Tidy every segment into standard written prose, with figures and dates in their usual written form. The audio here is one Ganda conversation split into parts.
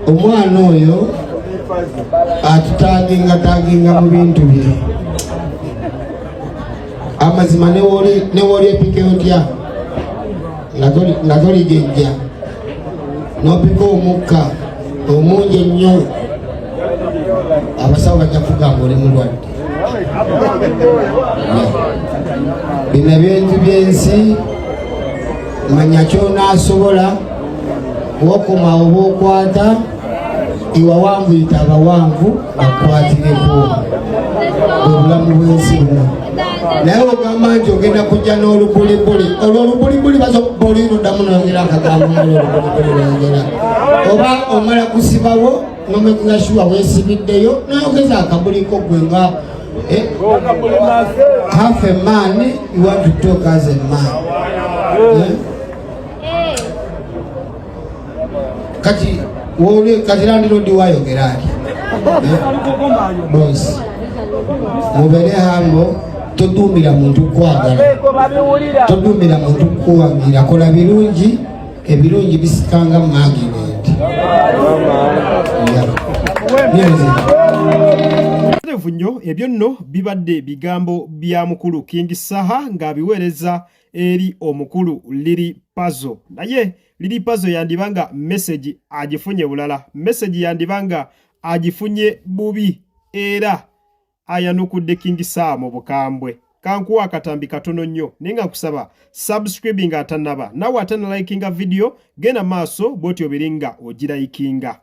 omwana oyo atutaginga mu bintu bye amazima newoli epika otya nga toligejja nopika omukka omungi ennyo abasawo bajja kugamba oli mulwadde. Bino ebintu byensi manya kyonaasobola wokoma oba okwata iwa wangu yita abawanvu bakwatireko obulamu bwensi buno. Naye ogamba nti ogenda kujja n'olubulibuli olwo olubulibuli basobola oluyinuddamu noyongera akagambo olubulibuli noyongera oba omala kusibawo nomekinga shuwa weesibiddeyo noyongeza akabuliko gwe nga half a man you want to talk as a man. Kati landiro ndi wayogera ati boss mubere hambo todumira muntu kwagala todumira muntu kuwagira kola birungi ebirungi bisikanga magnet Vunyo ebyo nno bibadde bigambo bya mukulu King Saha ng'abiweereza eri omukulu Liri Puzzle. Naye Liri Puzzle yandibanga message agifunye bulala, message yandibanga agifunye bubi era ayanukudde King Saha mu bukambwe. Kankuwa akatambi katono nnyo nenga kusaba subscribing atanaba nawe atana likinga video gena maaso boti obiringa ogirayikinga.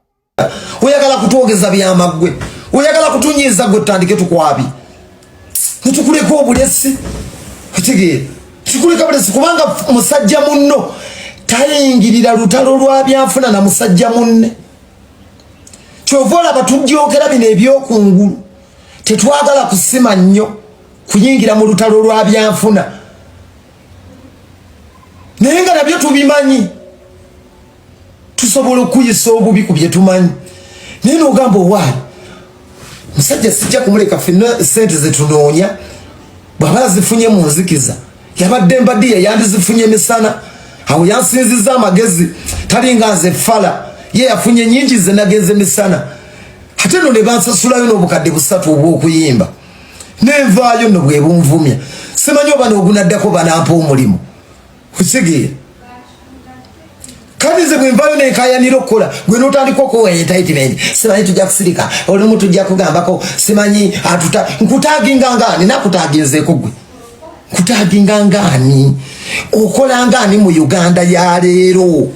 Oyagala kutwogeza byamagwe, oyagala kutunyiza gwe tutandike tukwabi nitukuleko obulesi kitegeera tukuleka bulesi kubanga musajja munno tayingirira lutalo lwa byanfuna na musajja munne kyovola batujjokera bino ebyokungulu tetwagala kusima nnyo kuyingira mu lutalo lwa byanfuna naye nga nabyo tubimanyi tusobola okuyisa obubi ku bye tumanyi naye n'ogamba owaali musajja sijja kumuleka ffenna sente zetunoonya bw'aba zifunye mu nzikiza yabadde mbaddiye yandizifunye misana awo yansinziza amagezi talinga nze fala ye yafunye nyingi ze nagenze misana ate no ne bansasulayo n'obukadde 3 obw'okuyimba nenvaayo nno bwe bunvumya simanyi oba n'ogunaddako banampa omulimu okitegeera kandi nze bwe nvaayo nenkayanira okukola gwe n'otandika okuwa entitlement simanyi tujja kusirika olumu tujja kugambako simanyi atuta nkutaginga ngaani nakutaginzeeko gwe nkutaginga ngaani okola ngaani mu Uganda ya leero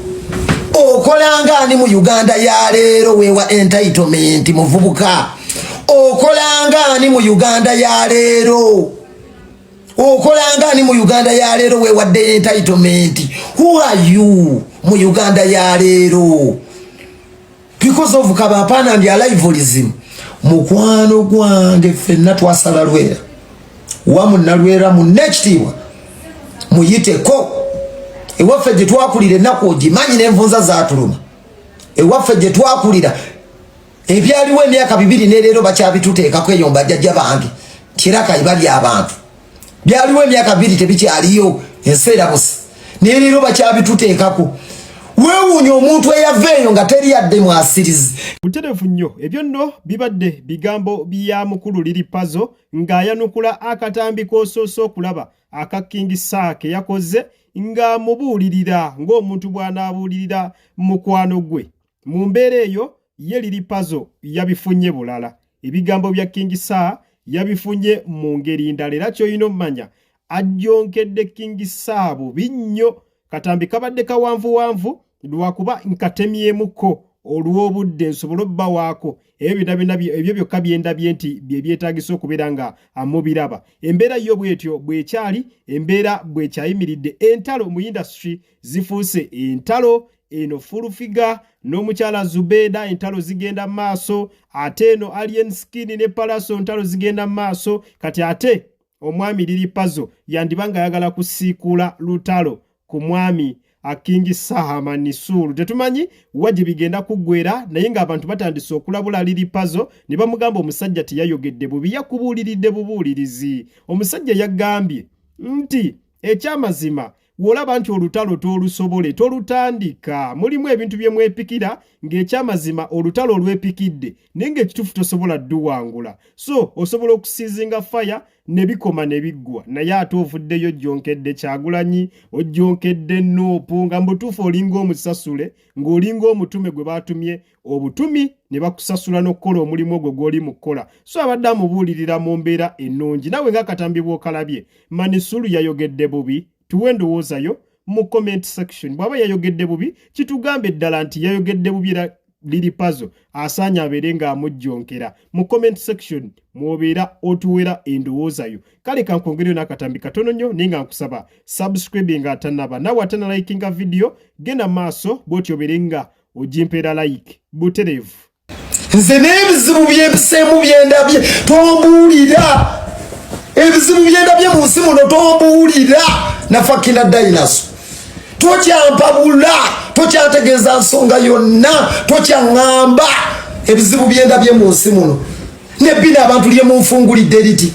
okola ngaani mu Uganda ya leero weewa entitlement muvubuka okola ngaani mu Uganda ya leero okola ngaani mu Uganda ya leero weewadde entitlement who are you mu Uganda ya leero because of kabapana and alivolism mukwano gwange ffenna twasala lwera wamu nalwera mu nekitiibwa muyiteko ewaffe gye twakulira ennaku ogimanyi n'envunza zaatuluma ewaffe gye twakulira ebyaliwo emyaka 2 ne leero bakyabituteekako eyo mbajjajja bange kiraka ibali abantu byaliwo emyaka 2 tebikyaliyo enseera busa ne leero bakyabituteekako weewuunya omuntu eyaveeyo nga teri yadde mwasirizi. Buterevu nnyo ebyo nno bibadde bigambo bya mukulu Liri Puzzle ng'ayanukula akatambi k'osoosa okulaba aka King Saha ke yakoze nga mubuulirira ng'omuntu bw'anaabuulirira mukwano gwe. Mu mbeera eyo ye Liri Puzzle yabifunye bulala. Ebigambo bya King Saha yabifunye mu ngeri ndala era ky'olina omumanya ajjonkedde King Saha bubi nnyo. Katambi kabadde kawanvuwanvu lwakuba nkatemyemuko olw'obudde nsobola obba waako ebyo byokka byendabye nti bye byetaagisa okubeera nga amubiraba. Embeera yo bwetyo bwekyali, embeera bwekyayimiridde. Entalo mu industry zifuuse entalo eno full figure n'omukyala Zubeda entalo zigenda maaso, ate eno Alien Skin ne Palaso entalo zigenda maaso, kati ate omwami Liri Puzzle yandibanga ayagala kusiikula lutalo ku mwami King Saha Manisuru. Tetumanyi waje bigenda kuggwera naye nga abantu batandise okulabula Liri Puzzle ne bamugamba omusajja teyayogedde bubi yakubuuliridde bubuulirizi. Omusajja yagambye nti ekyamazima wolaba nti olutalo tolusobole tolutandika mulimu ebintu bye mwepikira ng'ekyamazima olutalo olwepikidde naye ng'ekituufu tosobola dduwangula so osobola okusiizinga faya ne bikoma ne biggwa naye ate ovuddeyo ojjonkedde Kyagulanyi ojjonkedde Nuupu nga mbutuufu olinga omusasule ng'olinga omutume gwe baatumye obutumi ne bakusasula n'okukola omulimu ogwo gw'oli mu kukola so abadde amubuulirira mu mbeera ennungi nawe ng'akatambi bw'okalabye Manisulu yayogedde bubi tuwe ndowoozayo mu comment section bw'aba yayogedde bubi kitugambe ddala nti yayogedde bubi era Lily Puzzle asaanya abeere ng'amujjonkera mu comment section mw'obeera otuwera endowoozayo kale kankwongereyo n'akatambi katono nnyo naye nga nkusaba subscribe nga atannaba nawe atannalikinga video genda maaso bw'oti obeere nga ogimpeera like butereevu nze n'ebizibu by'ebiseemu byendabye tombuulira ebizibu byendabye mu nsi muno tombuulira nafakina dayinaso tokyampabula tokyategeeza nsonga yonna tokyaŋŋamba ebizibu byendabye mu nsi muno nebbina abantu lye munfungulidde eriti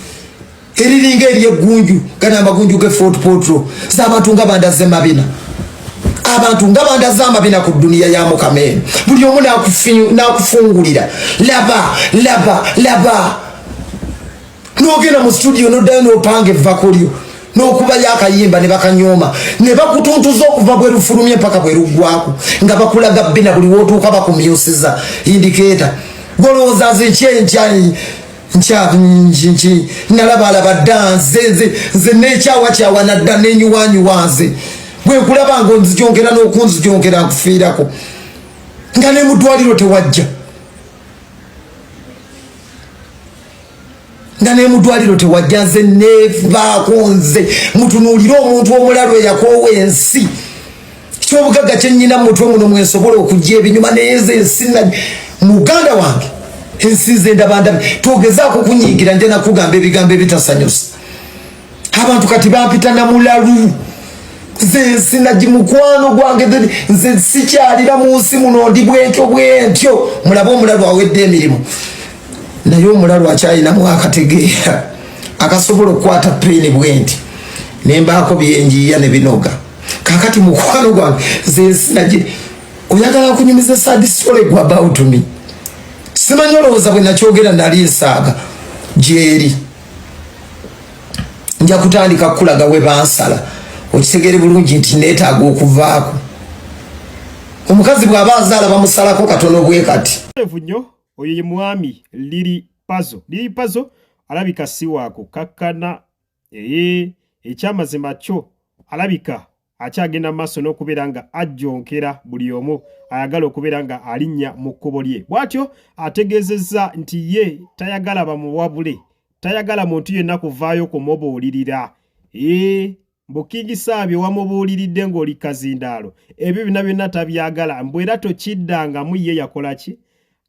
eriringa eryeggunju gana amagunju ge Fort Portal z'abantu nga bandaze mabina abantu nga bandaze amabina ku dduniya ya Mukamene buli omu n'akufungulira laba n'ogenda mu studio n'oddayo n'opanga evvakolyo n'okuba yakayimba ne bakanyooma ne bakutuntuza okuva bwe rufulumye mpaka bwe ruggwako nga bakulaga bbina buli wootuuka bakumyusiza indikeeta golowooza nze nalabalaba dda nze neekyawakyawa nadda nenyuwanyuwa nze bwe nkulaba nga onzijonkera n'okunzijonkera nkufiirako nga ne mu ddwaliro tewajja nga ne mudwaliro tewajja nze nevaako nze mutunuulire omuntu omulalu eyakoowa ensi kyobugagga kyennyina mu mutwe muno mwensobola okujja ebinyuma naye nze ensi muganda wange ensi nze ndabandabi togezaako kunyiigira nje nakugamba ebigambo ebitasanyusa abantu kati bampita namulalu nze ensi nagi mukwano gwange nze sikyalira mu nsi muno ndi bwentyo mulabe omulalu awedde emirimu naye omulalu akyalinamu akategeera akasobola okukwata peni bwenti nembaako byenjiya ne binoga kakati mukwano gwange nze oyagala kunyumiza sadisole gwa about me simanyi olowooza bwe nakyogera nali nsaaga gyeri nja kutandika kukulaga we bansala okitegere bulungi nti neetaaga okuvaako omukazi bw'aba azaala bamusalako katono bwe kati oyo ye mwami Lily Puzzle alabika si waako kakkana ekyamazima kyo alabika akyagenda maaso n'okubeera nga ajjonkera buli omu ayagala okubeera nga alinnya mu kkubo lye bw'atyo ategeezezza nti ye tayagala bamuwabule tayagala muntu yenna kuvaayo kumubuulirira mbukingisa byo wamubuuliridde ng'oli kazindaalo ebyo byonna tabyagala mbwera tokiddangamu ye yakola ki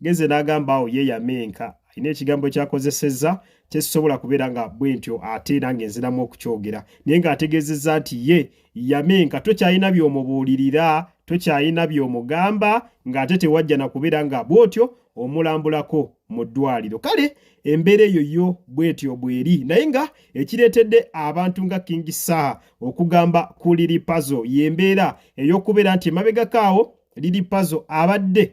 genze n'agamba awo ye yamenka alina ekigambo kyakozesezza kyekisobola kubeera nga bwentyo ate nange nziramu okukyogera naye ng'ategeezezza nti ye yamenka tokyalina by'omubuulirira tokyalina by'omugamba ng'ate tewajja na kubeera nga bw'otyo omulambulako mu ddwaliro kale embeera eyo yo bwetyo bweri naye nga ekireetedde abantu nga King Saha okugamba ku Lily Puzzle y'embeera ey'okubeera nti emabegakaawo Lily Puzzle abadde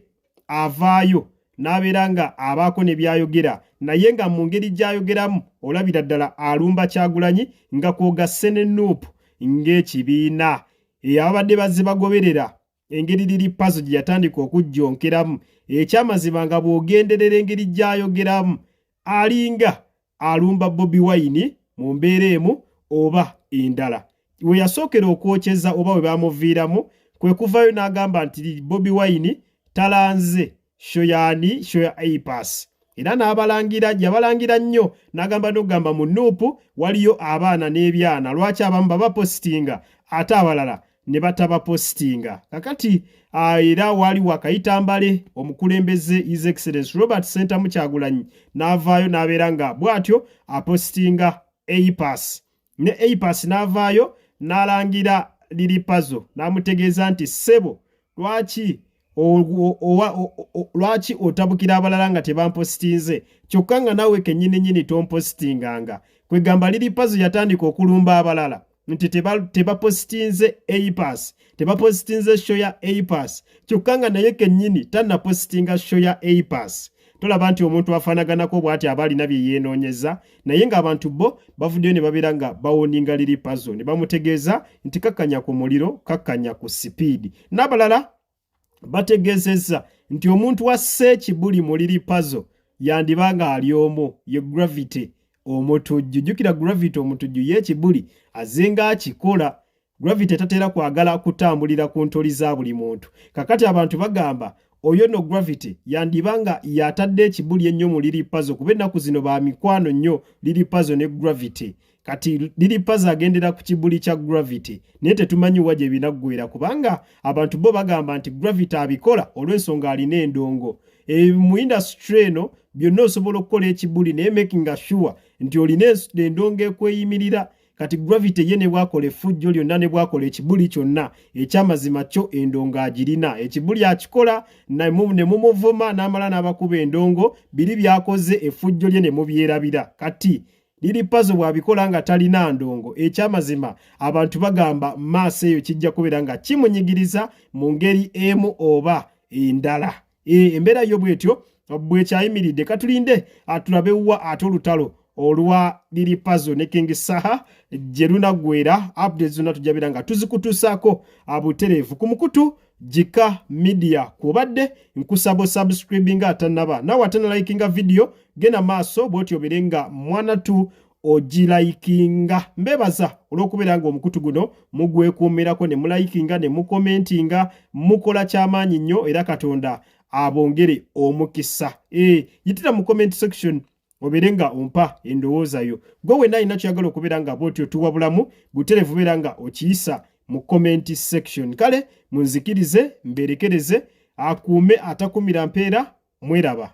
avaayo n'abeera nga abaako ne byayogera naye nga mu ngeri gy'ayogeramu olabira ddala alumba Kyagulanyi nga kwogasse ne Nuupu ng'ekibiina ababadde bazze bagoberera engeri Lily Puzzle gye yatandika okujjonkeramu ekyamazima nga bw'ogenderera engeri gy'ayogeramu alinga alumba Bobi Wine mu mbeera emu oba endala we yasookera okwokyeza oba we bamuviiramu kwe kuvayo n'agamba nti Bobi Wine talanze shoyani shoya A-Pass era n'abalangira yabalangira nnyo n'agamba n'ogamba mu Nuupu waliyo abaana n'ebyana lwaki abamu babapositinga ate abalala ne batabapositinga kakati era wali wakayitambale omukulembeze His Excellency Robert Sentamu Kyagulanyi n'avaayo n'abeera nga bw'atyo apositinga A-Pass ne A-Pass n'avaayo n'alangira Lily Puzzle n'amutegeeza nti ssebo lwaki otabukira abalala nga tebampositinze kyokka nga nawe kennyini tompositinganga kwegamba Lily Puzzle yatandika okulumba abalala nti tebapositinze A-Pass, tebapositinze show ya A-Pass, kyokka nga naye kennyini tannapositinga show ya A-Pass. Tolaba nti omuntu afaanaganako bw'ati aba alina bye yeenoonyeza, naye ng'abantu bo bavuddeyo ne babeera nga bawoninga Lily Puzzle ne bamutegeeza nti kakkanya ku muliro, kakkanya ku sipiidi. N'abalala bategeezezza nti omuntu asse ekibuli mu Lily Puzzle yandibanga ali omwo, ye Gravity omutujju. Jjukira Gravity omutujju y'ekibuli azenga akikola. Gravity tatera kwagala kutambulira ku ntoli za buli muntu. Kakati abantu bagamba oyo no Gravity yandibanga yatadde ekibuli ennyo mu Lily Puzzle kuba ennaku zino ba mikwano nnyo Lily Puzzle ne Gravity. Kati Lily Puzzle agendera ku kibuli kya Gravity naye tetumanyi wa gye binaggwera kubanga abantu bo bagamba nti Gravity abikola olw'ensonga alina endongo. Mu industry eno byonna osobola okukola ekibuli naye making sure nti olina endongo ekweyimirira. Kati Gravity ye ne bwakola effujjo lyonna ne bwakola ekibuli kyonna ekyamazima kyo endongo agirina. Ekibuli akikola ne mumuvuma n'amala n'abakuba endongo, biri byakoze effujjo lye ne mubyerabira. Kati Lily Puzzle bw'abikola nga talina ndongo, ekyamazima abantu bagamba maaso eyo kijja kubeera nga kimunyigiriza mu ngeri emu oba endala. Embeera yo bwetyo bwekyayimiridde. Katulinde atulabe wa ate olutalo olwa Lily Puzzle ne King Saha gye lunaggwera. Updates zonna tujabira nga tuzikutuusaako abutereevu ku mukutu Jika Media. Kubadde nkusaba subscribing atanaba nawe atanalikinga video gena maaso bwoti oberenga mwana tu ogilikinga. Mbebaza olw'okubeera nga omukutu guno mugwekuumirako ne mulikinga ne mukomentinga, mukola ky'amaanyi nnyo era Katonda abongere omukisa. Yitira mu comment section oberenga ompa endowooza yo. Gwe wenna alina kyagala okubeera nga bw'otyo tuwa bulamu butereevu beera nga okiyisa mu comment section. Kale munzikirize mberekereze akuume atakumira mpeera. Mweraba.